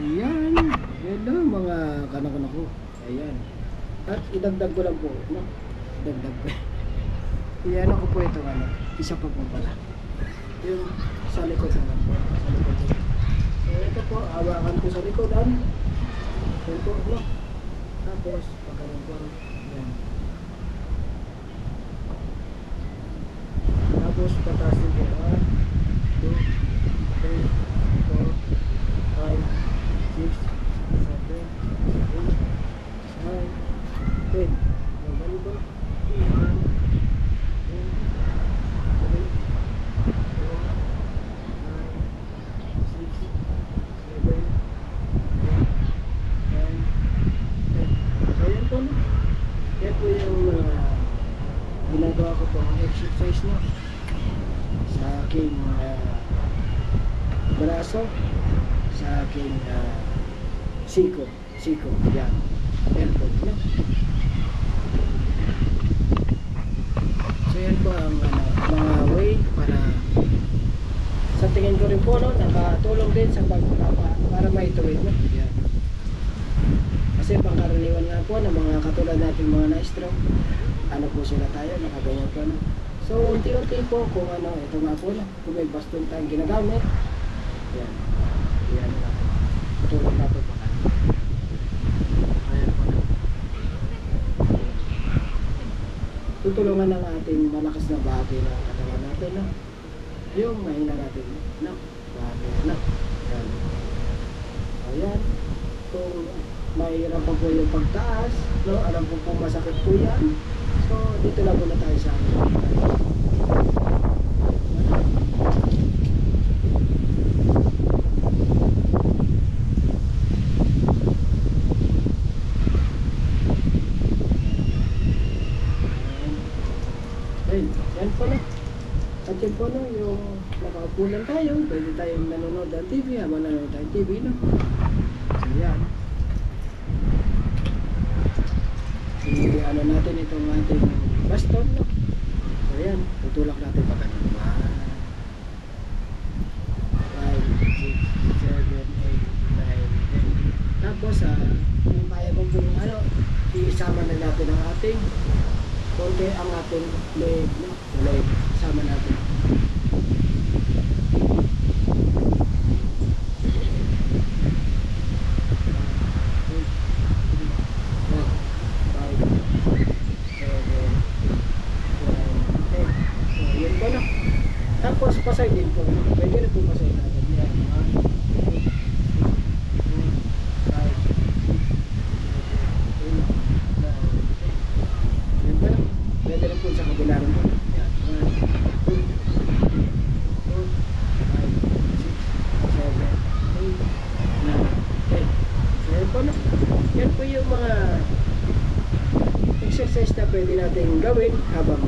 Ayan. Yan lang mga kanak-kanak ko. Ayan. At idagdag ko lang po. No? Idagdag ko. Iyan ako po ito ano. Isa pa po pala. Yung sa likod naman po. Sa likod po. So ito po. Hawakan ko sa likodan. Ayan po. No? Tapos pagkaroon po. Ayan. Tapos pataas din po. 1, 2, 3, 4, 5, 6, 7, 8, 9, 10. Yung ganun po. 1, 2, 3, 4, 5, 6, 7, 8, 9, 10. So yan po no. Yan po yung ginagawa ko po ang exercise no. Sa aking braso, sa aking siko, yan, elbow, no? So yan po ang mga way para sa tingin ko rin po, no, nakatulong din sa para maituwid, no? Yan. Kasi pangkaraniwan nga po ng mga katulad nating mga na-stroke, ano po sila tayo, nakaganyan po, no? So unti-unti po kung ano, ito nga po, no? Kung may baston tayong ginagamit, yan. Yan na. Tulog natin pa. Ayan po na. Tutulungan ng ating malakas na bahagi ng katawan natin, no? Yung mahina natin, no? Bahagi, no? Yan. Ayan. Kung mahirap pa po yung pagtaas, no? Alam po kung masakit po yan. So, dito lang muna tayo sa amin. Yan po na. At yan po na yung nakaupo lang tayo. Pwede tayong nanonood ng TV habang nanonood tayong TV, no? So yan. Ano natin itong ating baston, no? So yan. Tutulak natin pa ganun. 1, 5, 6, 7, 8, 9, 10. Tapos kung kaya mo kung ano, isama na natin ang ating konti ang ating leg, no? Leg, sama natin. Tapos pasay din po. Pwede na po pasay natin. Yan. 1, 2, 3, 4, 5, 6, 7, 8, 9, 10. Yan ba? Pwede na po sa kabilang po. Yan. 1, 2, 3, 4, 5, 6, 7, 8, 9, 10. So yan po na. Yan po yung mga exercise na pwede natin gawin habang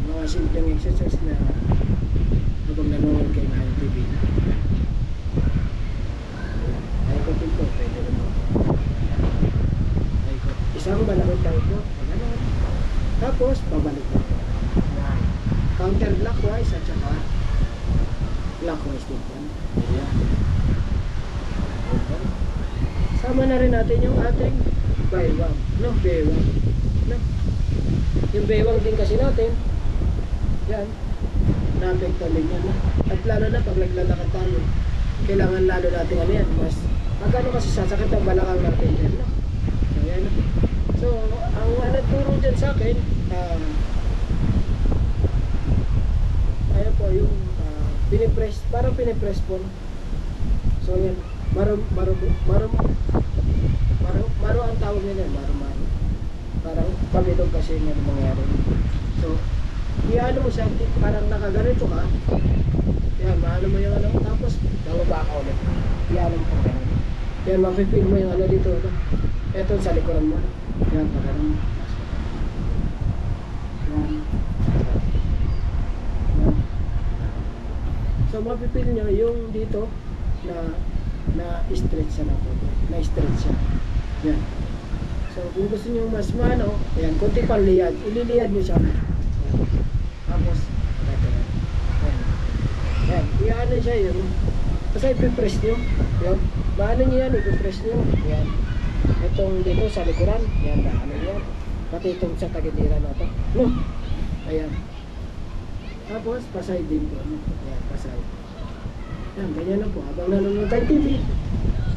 mga simpleng exercise na habang nanonood kayo ng TV. Ikot din po, pwede rin po. Ikot. Isang malakot tayo po. Ganun. Tapos, pabalik po. Counterclockwise at saka clockwise din po. Ayan. Sama na rin natin yung ating baywang. No, baywang. No. Yung baywang din kasi natin, yan, na-apekto din yan. At lalo na pag naglalakad tayo, kailangan lalo natin ano yan, mas magkano kasi sasakit ang balakang natin yan, no? So, yan. So, ang nagturo dyan sa akin, ayun po, yung pinipress, parang pinipress po. So, yan, maro ang tawag nila, maro. Parang pamilog kasi yung mangyari. So, iano mo siya, parang nakaganito ka. Yan, maano mo yung ano, tapos bababa ka ulit. Iano mo ka. Yan, mapipil mo yung ano dito. No? Ito sa likuran mo. Yan, parang. Yan. Yan. So, mapipil nyo yung dito na stretch siya na po. Na-stretch siya. Yan. So, kung gusto nyo mas mano, ayan, konti pang liyad. Ililiyad nyo siya. Tapos, ayan. Ayan, iyaano siya yun. Basta ipipress nyo. Yan. Maano nyo yan, ipipress nyo. Yan. Itong dito sa likuran. Yan, maano yan. Pati itong sa tagiliran na ito. No? Ayan. Tapos, pasay din po. Yan, pasay. Yan, ganyan na po. Habang nanonood tayo TV.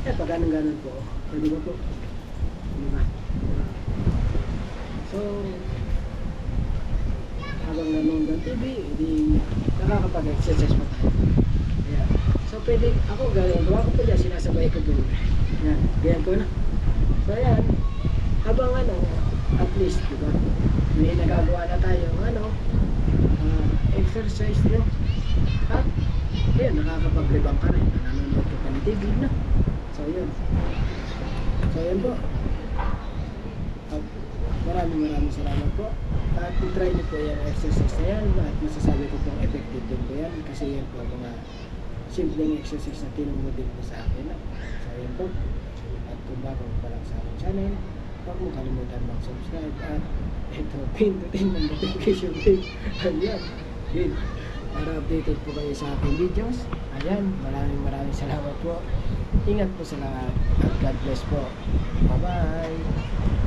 Yan, pag ganun po. Pwede ba po? Diba? So, habang nanonood ng TV, hindi nakakapag-exercise pa tayo. Ayan. So, pwede, ako gano'n, gawa ko po dyan, sinasabay ko doon. Yan, ganyan ko na. So, ayan, habang ano, at least, diba, may nagagawa na tayo, exercise, no? At, ayan, nakakapaglibang ka rin, nanonood ka pa ng TV, no? So, yun. So, ayan po. At, maraming salamat po. At i-try niyo po yung exercise na yan at masasabi ko pong effective din po yan kasi yan po mga simpleng exercise na tinumudin po sa akin. So yan po. At kung bago pa lang sa aking channel, huwag mo kalimutan mag-subscribe at ito, pindutin ng notification bell. Ayan. Yun. Para updated po kayo sa aking videos. Ayan. Maraming salamat po. Ingat po sa lahat at God bless po. Bye-bye.